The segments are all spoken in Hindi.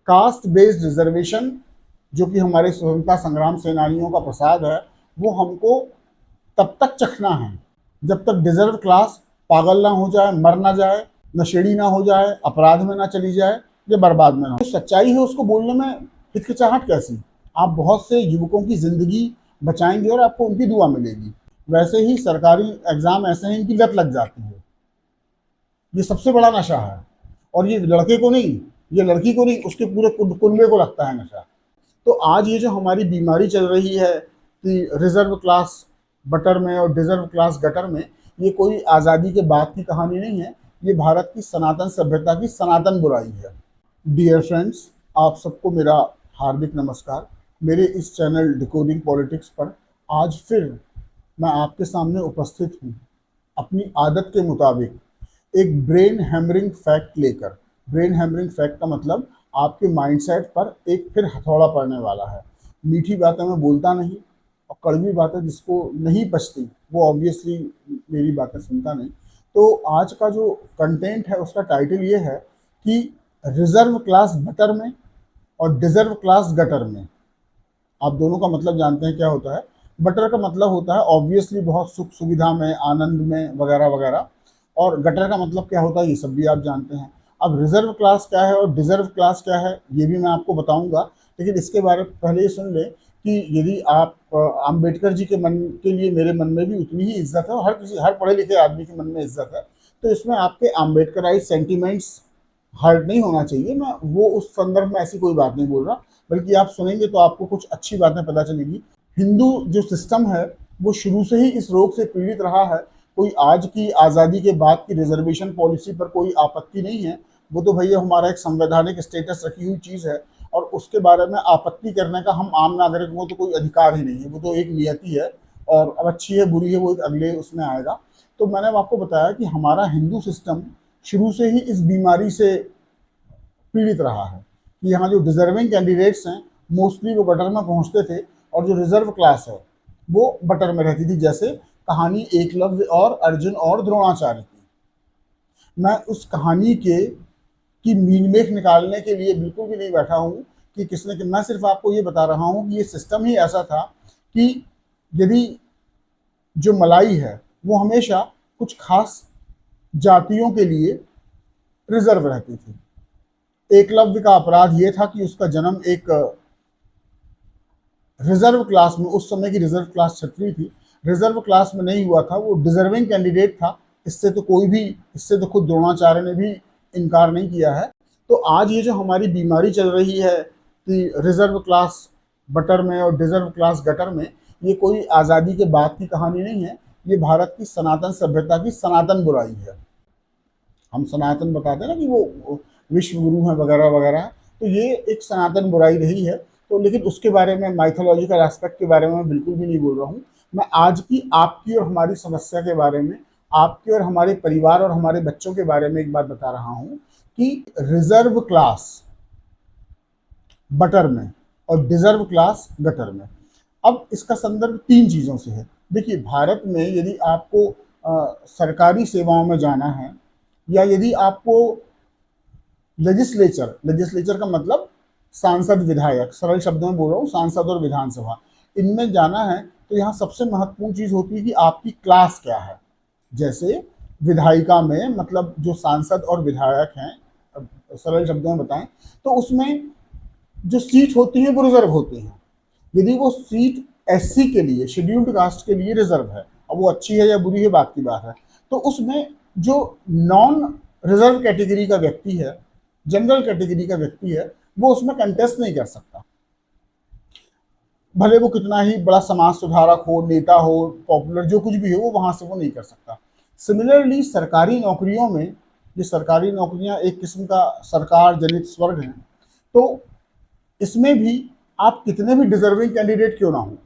कास्ट बेस्ड रिजर्वेशन जो कि हमारे स्वतंत्रता संग्राम सेनानियों का प्रसाद है, वो हमको तब तक चखना है जब तक डिजर्व क्लास पागल ना हो जाए, मर ना जाए, नशेड़ी ना हो जाए, अपराध में ना चली जाए, या बर्बाद में ना हो। सच्चाई है उसको बोलने में हिचकिचाहट कैसी। आप बहुत से युवकों की जिंदगी बचाएंगे और आपको उनकी दुआ मिलेगी। वैसे ही सरकारी एग्जाम ऐसे हैं, इनकी लत लग जाती है। ये सबसे बड़ा नशा है, और ये लड़के को नहीं, ये लड़की को नहीं, उसके पूरे कुनबे को लगता है नशा। तो आज ये जो हमारी बीमारी चल रही है कि रिजर्व क्लास बटर में और डिजर्व क्लास गटर में, ये कोई आज़ादी के बाद की कहानी नहीं है। ये भारत की सनातन सभ्यता की सनातन बुराई है। डियर फ्रेंड्स, आप सबको मेरा हार्दिक नमस्कार। मेरे इस चैनल डिकोडिंग पॉलिटिक्स पर आज फिर मैं आपके सामने उपस्थित हूँ, अपनी आदत के मुताबिक एक ब्रेन हैमरिंग फैक्ट लेकर। ब्रेन हैमरिंग फैक्ट का मतलब आपके माइंडसेट पर एक फिर हथौड़ा पड़ने वाला है। मीठी बातें मैं बोलता नहीं, और कड़वी बातें जिसको नहीं पचती वो ऑब्वियसली मेरी बातें सुनता नहीं। तो आज का जो कंटेंट है उसका टाइटल ये है कि रिजर्व क्लास बटर में और डिजर्व क्लास गटर में। आप दोनों का मतलब जानते हैं क्या होता है। बटर का मतलब होता है ऑब्वियसली बहुत सुख सुविधा में, आनंद में, वगैरह वगैरह। और गटर का मतलब क्या होता है ये सब भी आप जानते हैं। अब रिजर्व क्लास क्या है और डिजर्व क्लास क्या है ये भी मैं आपको बताऊंगा, लेकिन इसके बारे में पहले ये सुन लें कि यदि आप अम्बेडकर जी के मन के लिए मेरे मन में भी उतनी ही इज्जत है, और हर पढ़े लिखे आदमी के मन में इज्जत है, तो इसमें आपके अम्बेडकराइज सेंटिमेंट्स हर्ट नहीं होना चाहिए। मैं वो उस संदर्भ में ऐसी कोई बात नहीं बोल रहा, बल्कि आप सुनेंगे तो आपको कुछ अच्छी बातें पता चलेगी। हिंदू जो सिस्टम है वो शुरू से ही इस रोग से पीड़ित रहा है। कोई आज की आज़ादी के बाद की रिजर्वेशन पॉलिसी पर कोई आपत्ति नहीं है। वो तो भैया हमारा एक संवैधानिक स्टेटस रखी हुई चीज़ है, और उसके बारे में आपत्ति करने का हम आम नागरिकों को तो कोई अधिकार ही नहीं है। वो तो एक नियति है, और अब अच्छी है बुरी है वो एक अगले उसमें आएगा। तो मैंने आपको बताया कि हमारा हिंदू सिस्टम शुरू से ही इस बीमारी से पीड़ित रहा है कि यहाँ जो डिजर्विंग कैंडिडेट्स हैं मोस्टली वो बटर में पहुँचते थे, और जो रिजर्व क्लास है वो बटर में रहती थी। जैसे कहानी एकलव्य और अर्जुन और द्रोणाचार्य की। मैं उस कहानी के की मीनमेख निकालने के लिए बिल्कुल भी नहीं बैठा हूँ कि किसने कि मैं सिर्फ आपको ये बता रहा हूँ कि ये सिस्टम ही ऐसा था कि यदि जो मलाई है वो हमेशा कुछ खास जातियों के लिए रिजर्व रहती थी। एकलव्य का अपराध ये था कि उसका जन्म एक रिजर्व क्लास में, उस समय की रिजर्व क्लास क्षत्रिय थी, रिजर्व क्लास में नहीं हुआ था, वो डिजर्विंग कैंडिडेट था। इससे तो कोई भी, इससे तो खुद द्रोणाचार्य ने भी इनकार नहीं किया है। तो आज ये जो हमारी बीमारी चल रही है कि रिजर्व क्लास बटर में और डिजर्व क्लास गटर में, ये कोई आज़ादी के बाद की कहानी नहीं है। ये भारत की सनातन सभ्यता की सनातन बुराई है। हम सनातन बताते हैं ना कि वो विश्व गुरु हैं वगैरह वगैरह, तो ये एक सनातन बुराई रही है। तो लेकिन उसके बारे में, माइथोलॉजिकल एस्पेक्ट के बारे में मैं बिल्कुल भी नहीं बोल रहा हूँ। मैं आज की आपकी और हमारी समस्या के बारे में, आपके और हमारे परिवार और हमारे बच्चों के बारे में एक बात बता रहा हूँ कि रिजर्व क्लास बटर में और डिजर्व क्लास गटर में। अब इसका संदर्भ तीन चीज़ों से है। देखिए, भारत में यदि आपको सरकारी सेवाओं में जाना है, या यदि आपको लेजिस्लेचर का मतलब सांसद विधायक, सरल शब्दों में बोल रहा हूँ, सांसद और विधानसभा, इनमें जाना है, तो यहाँ सबसे महत्वपूर्ण चीज़ होती है कि आपकी क्लास क्या है। जैसे विधायिका में मतलब जो सांसद और विधायक हैं, सरल शब्दों में बताएं तो उसमें जो सीट होती है वो रिजर्व होती हैं। यदि वो सीट एससी के लिए, शेड्यूल्ड कास्ट के लिए रिजर्व है, अब वो अच्छी है या बुरी है बात की बात है, तो उसमें जो नॉन रिजर्व कैटेगरी का व्यक्ति है, जनरल कैटेगरी का व्यक्ति है, वो उसमें कंटेस्ट नहीं कर सकता। भले वो कितना ही बड़ा समाज सुधारक हो, नेता हो, पॉपुलर जो कुछ भी हो, वो वहां से वो नहीं कर सकता। सिमिलरली सरकारी नौकरियों में, ये सरकारी नौकरियां एक किस्म का सरकार जनित स्वर्ग हैं, तो इसमें भी आप कितने भी डिजर्विंग कैंडिडेट क्यों ना हो,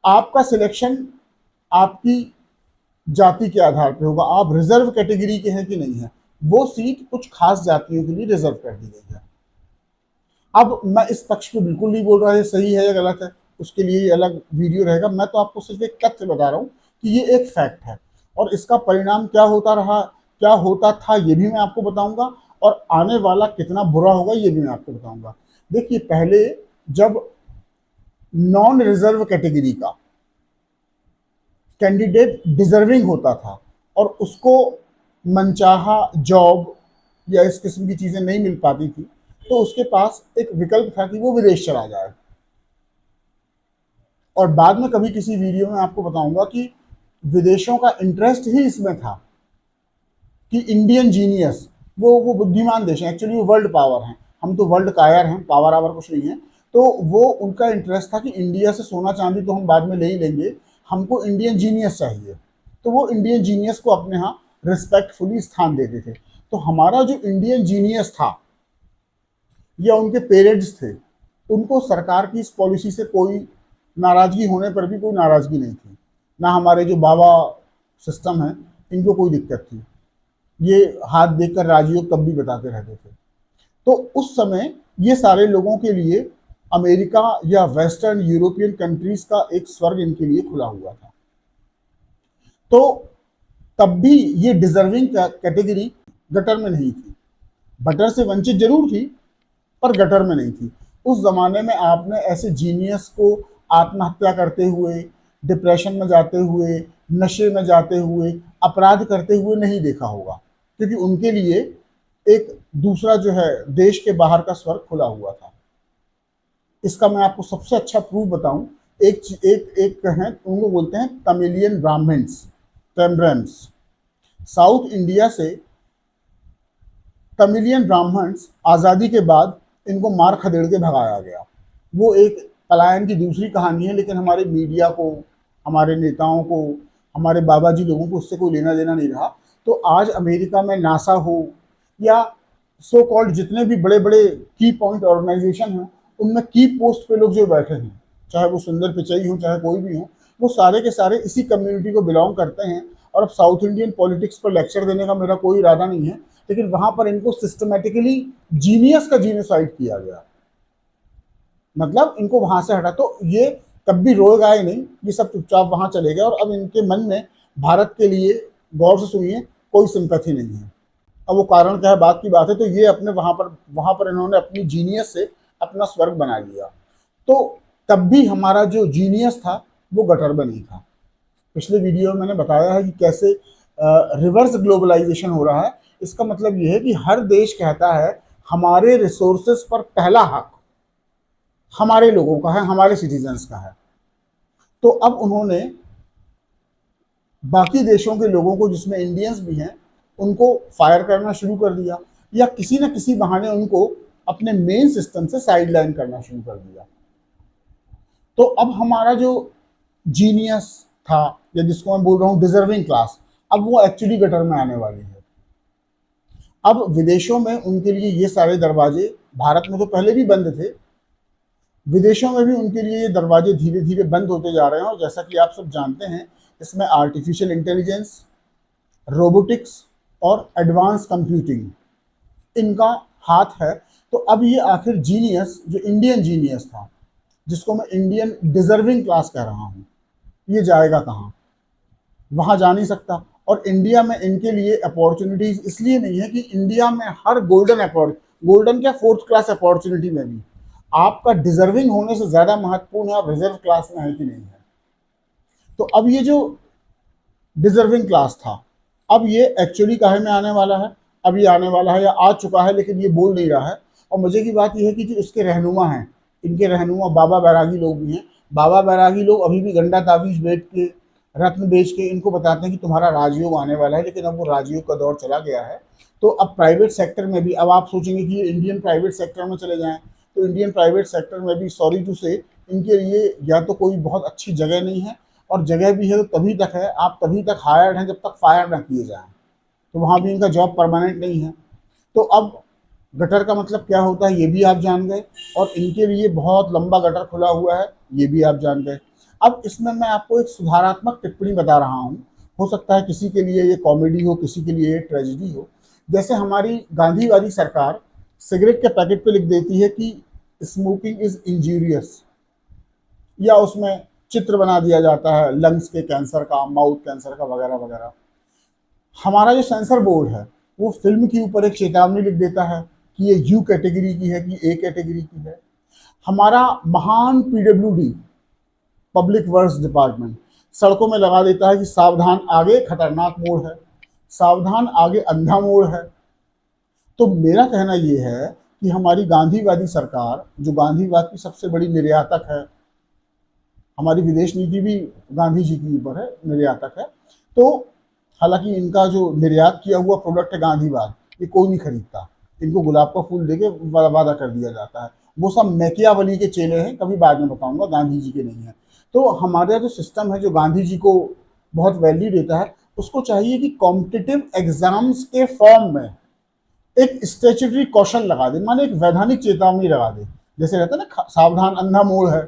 आपका सिलेक्शन आपकी जाति के आधार पर होगा। आप रिजर्व कैटेगरी के हैं कि नहीं है, वो सीट कुछ खास जातियों के लिए रिजर्व कर दी गई है। अब मैं इस पक्ष पे बिल्कुल नहीं बोल रहा है सही है या गलत है, उसके लिए अलग वीडियो रहेगा। मैं तो आपको सिर्फ एक तथ्य बता रहा हूँ कि ये एक फैक्ट है, और इसका परिणाम क्या होता रहा, क्या होता था, ये भी मैं आपको बताऊंगा। और आने वाला कितना बुरा होगा ये भी मैं आपको बताऊंगा। देखिए, पहले जब नॉन रिजर्व कैटेगरी का कैंडिडेट डिजर्विंग होता था और उसको मनचाहा जॉब या इस किस्म की चीजें नहीं मिल पाती थी, तो उसके पास एक विकल्प था कि वो विदेश चला जाए। और बाद में कभी किसी वीडियो में आपको बताऊंगा कि विदेशों का इंटरेस्ट ही इसमें था कि इंडियन जीनियस, वो बुद्धिमान देश है, एक्चुअली वो वर्ल्ड पावर हैं, हम तो वर्ल्ड कायर हैं, पावर आवर कुछ नहीं है। तो वो उनका इंटरेस्ट था कि इंडिया से सोना चांदी तो हम बाद में ले ही लेंगे, हमको इंडियन जीनियस चाहिए। तो वो इंडियन जीनियस को अपने यहाँ रिस्पेक्टफुली स्थान देते थे। तो हमारा जो इंडियन जीनियस था या उनके पेरेंट्स थे, उनको सरकार की इस पॉलिसी से कोई नाराजगी होने पर भी कोई नाराजगी नहीं थी। ना हमारे जो बाबा सिस्टम है इनको कोई दिक्कत थी, ये हाथ देखकर राजयोग तब भी बताते रहते थे। तो उस समय ये सारे लोगों के लिए अमेरिका या वेस्टर्न यूरोपियन कंट्रीज का एक स्वर्ग इनके लिए खुला हुआ था। तो तब भी ये डिजर्विंग कैटेगरी गटर में नहीं थी, बटर से वंचित जरूर थी पर गटर में नहीं थी। उस जमाने में आपने ऐसे जीनियस को आत्महत्या करते हुए, डिप्रेशन में जाते हुए, नशे में जाते हुए, अपराध करते हुए नहीं देखा होगा, क्योंकि उनके लिए एक दूसरा जो है देश के बाहर का स्वर्ग खुला हुआ था। इसका मैं आपको सबसे अच्छा प्रूफ बताऊं, एक एक एक है, उनको बोलते हैं तमिलियन ब्राह्मण्स, टेम्ब्रेम्स। साउथ इंडिया से तमिलियन ब्राह्मण्स आज़ादी के बाद इनको मार खदेड़ के भगाया गया। वो एक पलायन की दूसरी कहानी है, लेकिन हमारे मीडिया को, हमारे नेताओं को, हमारे बाबा जी लोगों को उससे कोई लेना देना नहीं रहा। तो आज अमेरिका में नासा हो या सो कॉल्ड जितने भी बड़े बड़े की पॉइंट ऑर्गेनाइजेशन हैं, उनमें की पोस्ट पे लोग जो बैठे हैं, चाहे वो सुंदर पिचई हो चाहे कोई भी हो, वो सारे के सारे इसी कम्युनिटी को बिलोंग करते हैं। और अब साउथ इंडियन पॉलिटिक्स पर लेक्चर देने का मेरा कोई इरादा नहीं है, लेकिन वहां पर इनको सिस्टमेटिकली जीनियस का जीनोसाइड किया गया, मतलब इनको वहां से हटा। तो ये तब भी रोए गाए नहीं, ये सब चुपचाप वहां चले गए और अब इनके मन में भारत के लिए, गौर से सुनिए, कोई सिंपैथी नहीं है। अब वो कारण क्या है बात की बात है। तो ये अपने वहां पर इन्होंने अपनी जीनियस से अपना स्वर्ग बना लिया। तो तब भी हमारा जो जीनियस था वो गटर में नहीं था। पिछले वीडियो में मैंने बताया है कि कैसे रिवर्स ग्लोबलाइजेशन हो रहा है। इसका मतलब ये है कि हर देश कहता है हमारे रिसोर्सेस पर पहला हक हमारे लोगों का है, हमारे सिटीजन्स का है। तो अब उन्होंने बाकी देशों के लोगों को, जिसमें इंडियंस भी हैं, उनको फायर करना शुरू कर दिया या किसी न किसी बहाने उनको अपने मेन सिस्टम से साइडलाइन करना शुरू कर दिया। तो अब हमारा जो जीनियस था, या जिसको मैं बोल रहा हूँ डिजर्विंग क्लास, अब वो एक्चुअली गटर में आने वाली है। अब विदेशों में उनके लिए ये सारे दरवाजे, भारत में तो पहले भी बंद थे, विदेशों में भी उनके लिए ये दरवाजे धीरे धीरे बंद होते जा रहे हैं। और जैसा कि आप सब जानते हैं, इसमें आर्टिफिशियल इंटेलिजेंस, रोबोटिक्स और एडवांस कंप्यूटिंग इनका हाथ है। तो अब ये आखिर जीनियस, जो इंडियन जीनियस था, जिसको मैं इंडियन डिजर्विंग क्लास कह रहा हूँ, ये जाएगा कहाँ? वहाँ जा नहीं सकता। और इंडिया में इनके लिए अपॉर्चुनिटीज इसलिए नहीं है कि इंडिया में हर गोल्डन क्या, फोर्थ क्लास अपॉर्चुनिटी में भी आपका डिजर्विंग होने से ज़्यादा महत्वपूर्ण है आप रिजर्व क्लास में है कि नहीं है। तो अब ये जो डिजर्विंग क्लास था, अब ये एक्चुअली काहे में आने वाला है? अब ये आने वाला है या आ चुका है, लेकिन ये बोल नहीं रहा है। और मजे की बात यह है कि जो इसके रहनुमा हैं, इनके रहनुमा बाबा बैरागी लोग भी हैं। बाबा बैरागी लोग अभी भी गंडा तावीज बेच के, रत्न बेच के इनको बताते हैं कि तुम्हारा राजयोग आने वाला है, लेकिन अब वो राजयोग का दौर चला गया है। तो अब प्राइवेट सेक्टर में भी, अब आप सोचेंगे कि ये इंडियन प्राइवेट सेक्टर में चले जाएं, तो इंडियन प्राइवेट सेक्टर में भी सॉरी टू से इनके लिए या तो कोई बहुत अच्छी जगह नहीं है, और जगह भी है तो तभी तक है, आप तभी तक हायर्ड हैं जब तक फायर ना किए जाएं। तो वहाँ भी इनका जॉब परमानेंट नहीं है। तो अब गटर का मतलब क्या होता है ये भी आप जान गए, और इनके लिए बहुत लंबा गटर खुला हुआ है ये भी आप जान गए। अब इसमें मैं आपको एक सुधारात्मक टिप्पणी बता रहा हूँ, हो सकता है किसी के लिए ये कॉमेडी हो, किसी के लिए ये ट्रेजिडी हो। जैसे हमारी गांधीवादी सरकार सिगरेट के पैकेट पे लिख देती है कि स्मोकिंग इज इंजूरियस, या उसमें चित्र बना दिया जाता है लंग्स के कैंसर का, माउथ कैंसर का, वगैरह वगैरह। हमारा जो सेंसर बोर्ड है वो फिल्म के ऊपर एक चेतावनी लिख देता है कि ये यू कैटेगरी की है कि ए कैटेगरी की है। हमारा महान पीडब्ल्यूडी, पब्लिक वर्क्स डिपार्टमेंट, सड़कों में लगा देता है कि सावधान आगे खतरनाक मोड़ है, सावधान आगे अंधा मोड़ है। तो मेरा कहना ये है कि हमारी गांधीवादी सरकार, जो गांधीवाद की सबसे बड़ी निर्यातक है, हमारी विदेश नीति भी गांधी जी के ऊपर है, निर्यातक है, तो हालांकि इनका जो निर्यात किया हुआ प्रोडक्ट है गांधीवाद, ये कोई नहीं खरीदता, इनको गुलाब का फूल देके वादा कर दिया जाता है। वो सब मैकियावली के चेले हैं, कभी बाद में बताऊंगा, गांधी जी के नहीं है। तो हमारा जो सिस्टम है, जो गांधी जी को बहुत वैल्यू देता है, उसको चाहिए कि कॉम्पिटिटिव एग्जाम्स के फॉर्म में एक स्टेचुटरी कॉशन लगा दे, माने एक वैधानिक चेतावनी लगा दे। जैसे रहता है ना, सावधान अंधा मोड़ है,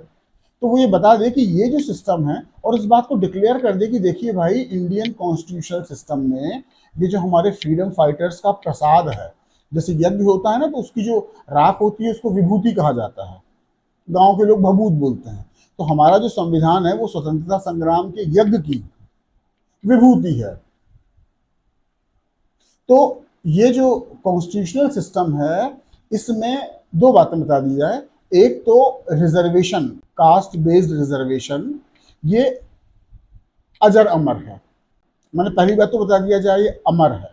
तो वो ये बता दे कि ये जो सिस्टम है, और इस बात को डिक्लेयर कर दे कि देखिए भाई, इंडियन कॉन्स्टिट्यूशनल सिस्टम में ये जो हमारे फ्रीडम फाइटर्स का प्रसाद है, जैसे यज्ञ होता है ना, तो उसकी जो राख होती है उसको विभूति कहा जाता है, गांव के लोग भभूत बोलते हैं। तो हमारा जो संविधान है वो स्वतंत्रता संग्राम के यज्ञ की विभूति है। तो ये जो कॉन्स्टिट्यूशनल सिस्टम है, इसमें दो बातें बता दी जाए। एक तो रिजर्वेशन, कास्ट बेस्ड रिजर्वेशन, ये अजर अमर है। मैंने पहली बात तो बता दिया जाए, ये अमर है,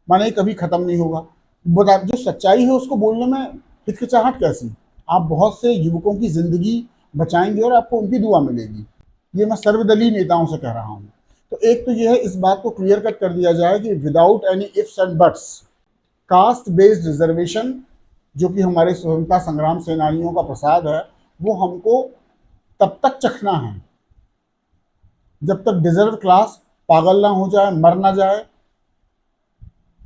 माने कभी खत्म नहीं होगा। बता, जो सच्चाई है उसको बोलने में हिचकिचाहट कैसी? आप बहुत से युवकों की जिंदगी बचाएंगे और आपको उनकी दुआ मिलेगी, ये मैं सर्वदलीय नेताओं से कह रहा हूँ। तो एक तो यह है, इस बात को क्लियर कट कर दिया जाए कि without any ifs and buts, caste based reservation, जो कि हमारे स्वतंत्रता संग्राम सेनानियों का प्रसाद है, वो हमको तब तक चखना है जब तक डिजर्व क्लास पागल ना हो जाए, मर ना जाए,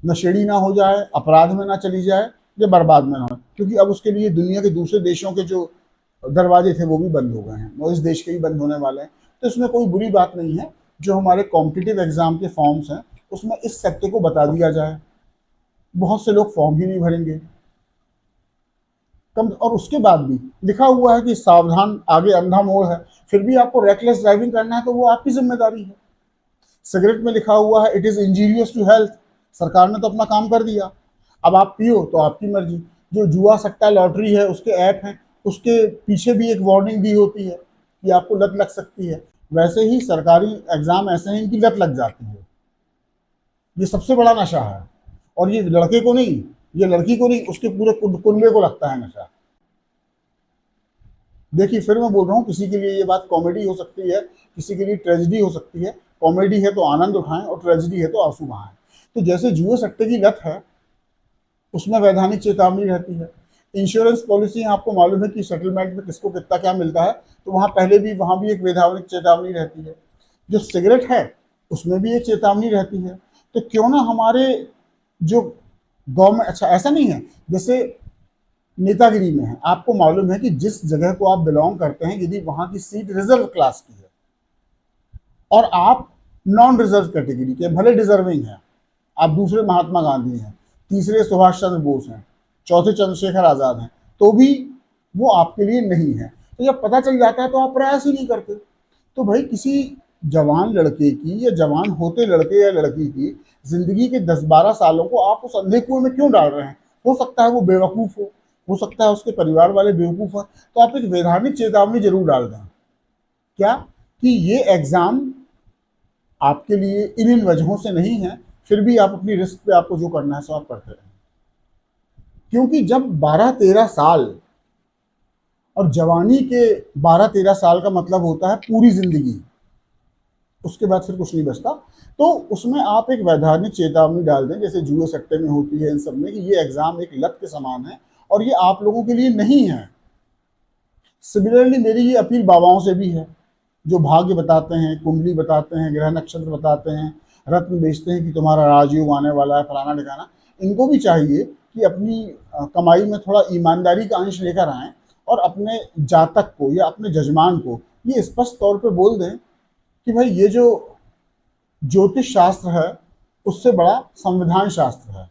नशेड़ी ना हो जाए, अपराध में ना चली जाए, या बर्बाद में ना हो। क्योंकि अब उसके लिए दुनिया के दूसरे देशों के जो दरवाजे थे वो भी बंद हो गए हैं, वो इस देश के भी बंद होने वाले हैं। तो इसमें कोई बुरी बात नहीं है, जो हमारे कॉम्पिटिटिव एग्जाम के फॉर्म्स हैं उसमें इस सत्य को बता दिया जाए। बहुत से लोग फॉर्म ही नहीं भरेंगे कम, और उसके बाद भी लिखा हुआ है कि सावधान आगे अंधा मोड़ है, फिर भी आपको रेकलेस ड्राइविंग करना है तो वो आपकी जिम्मेदारी है। सिगरेट में लिखा हुआ है it is injurious to health, सरकार ने तो अपना काम कर दिया, अब आप पियो तो आपकी मर्जी। जो जुआ सट्टा लॉटरी है उसके ऐप हैं, उसके पीछे भी एक वार्निंग दी होती है कि आपको लत लग सकती है। वैसे ही सरकारी एग्जाम ऐसे हैं, इनकी लत लग जाती है। ये सबसे बड़ा नशा है, और ये लड़के को नहीं, ये लड़की को नहीं, उसके पूरे कुनबे को लगता है नशा। देखिए, फिर मैं बोल रहा हूँ, किसी के लिए ये बात कॉमेडी हो सकती है, किसी के लिए ट्रेजिडी हो सकती है। कॉमेडी है तो आनंद उठाएं, और ट्रेजिडी है तो आंसू बहाएं। तो जैसे जुए सट्टे की लत है, उसमें वैधानिक चेतावनी रहती है। इंश्योरेंस पॉलिसी, आपको मालूम है कि सेटलमेंट में किसको कितना क्या मिलता है, तो वहाँ पहले भी, वहाँ भी एक वैधानिक चेतावनी रहती है। जो सिगरेट है उसमें भी एक चेतावनी रहती है। तो क्यों ना हमारे जो गवर्नमेंट, अच्छा ऐसा नहीं है जैसे नेतागिरी में है, आपको मालूम है कि जिस जगह को आप बिलोंग करते हैं, यदि वहाँ की सीट रिजर्व क्लास की है और आप नॉन रिजर्व कैटेगरी के, भले डिजर्विंग हैं, आप दूसरे महात्मा गांधी हैं, तीसरे सुभाष चंद्र बोस हैं, चौथे चंद्रशेखर आजाद हैं, तो भी वो आपके लिए नहीं है। तो जब पता चल जाता है तो आप प्रयास ही नहीं करते। तो भाई, किसी जवान लड़के की या जवान होते लड़के या लड़की की जिंदगी के 10-12 सालों को आप उस अंधे कुएं में क्यों डाल रहे हैं? हो सकता है वो बेवकूफ़ हो सकता है उसके परिवार वाले बेवकूफ़ हैं, तो आप एक वैधानिक चेतावनी जरूर डाल दें, क्या, कि ये एग्ज़ाम आपके लिए इन वजहों से नहीं है, फिर भी आप अपनी रिस्क पे आपको जो करना है सो आप करते रहें। क्योंकि जब 12-13 साल, और जवानी के 12-13 साल का मतलब होता है पूरी जिंदगी, उसके बाद फिर कुछ नहीं बचता, तो उसमें आप एक वैधानिक चेतावनी डाल दें, जैसे जुए सट्टे में होती है, इन सब में, कि ये एग्जाम एक लत के समान है और ये आप लोगों के लिए नहीं है। सिमिलरली मेरी ये अपील बाबाओं से भी है, जो भाग्य बताते हैं, कुंडली बताते हैं, ग्रह नक्षत्र बताते हैं, रत्न बेचते हैं कि तुम्हारा राजयोग आने वाला है, फलाना ठिकाना। इनको भी चाहिए कि अपनी कमाई में थोड़ा ईमानदारी का अंश लेकर आएँ, और अपने जातक को या अपने जजमान को ये स्पष्ट तौर पे बोल दें कि भाई, ये जो ज्योतिष शास्त्र है उससे बड़ा संविधान शास्त्र है।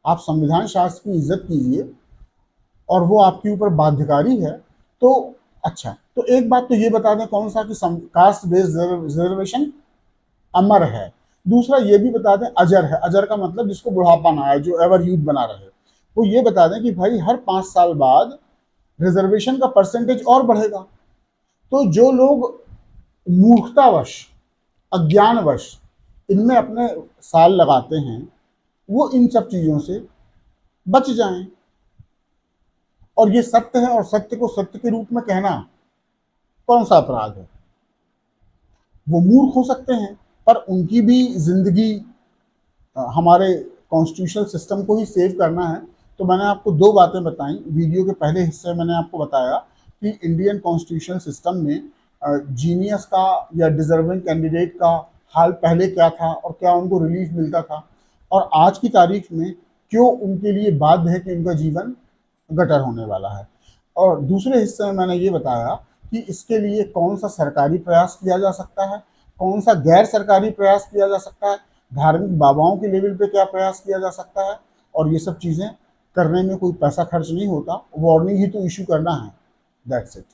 आप संविधान शास्त्र की इज्जत कीजिए, और वो आपके ऊपर बाध्यकारी है। तो अच्छा, तो एक बात तो ये बता दें, कौन सा, कि कास्ट बेस्ड रिजर्वेशन अमर है। दूसरा ये भी बता दें, अजर है, अजर का मतलब जिसको बुढ़ापा ना आए, जो एवर यूथ बना रहे, वो ये बता दें कि भाई हर 5 साल बाद रिजर्वेशन का परसेंटेज और बढ़ेगा। तो जो लोग मूर्खतावश, अज्ञानवश इनमें अपने साल लगाते हैं, वो इन सब चीज़ों से बच जाएं। और ये सत्य है, और सत्य को सत्य के रूप में कहना कौन सा अपराध है। वो मूर्ख हो सकते हैं, पर उनकी भी जिंदगी हमारे कॉन्स्टिट्यूशनल सिस्टम को ही सेव करना है। तो मैंने आपको दो बातें बताई वीडियो के पहले हिस्से में। मैंने आपको बताया कि इंडियन कॉन्स्टिट्यूशनल सिस्टम में जीनियस का या डिजर्विंग कैंडिडेट का हाल पहले क्या था और क्या उनको रिलीफ मिलता था, और आज की तारीख में क्यों उनके लिए बाध्य है कि उनका जीवन गटर होने वाला है। और दूसरे हिस्से में मैंने ये बताया कि इसके लिए कौन सा सरकारी प्रयास किया जा सकता है, कौन सा गैर सरकारी प्रयास किया जा सकता है, धार्मिक बाबाओं के लेवल पे क्या प्रयास किया जा सकता है। और ये सब चीज़ें करने में कोई पैसा खर्च नहीं होता, वार्निंग ही तो इशू करना है। That's it.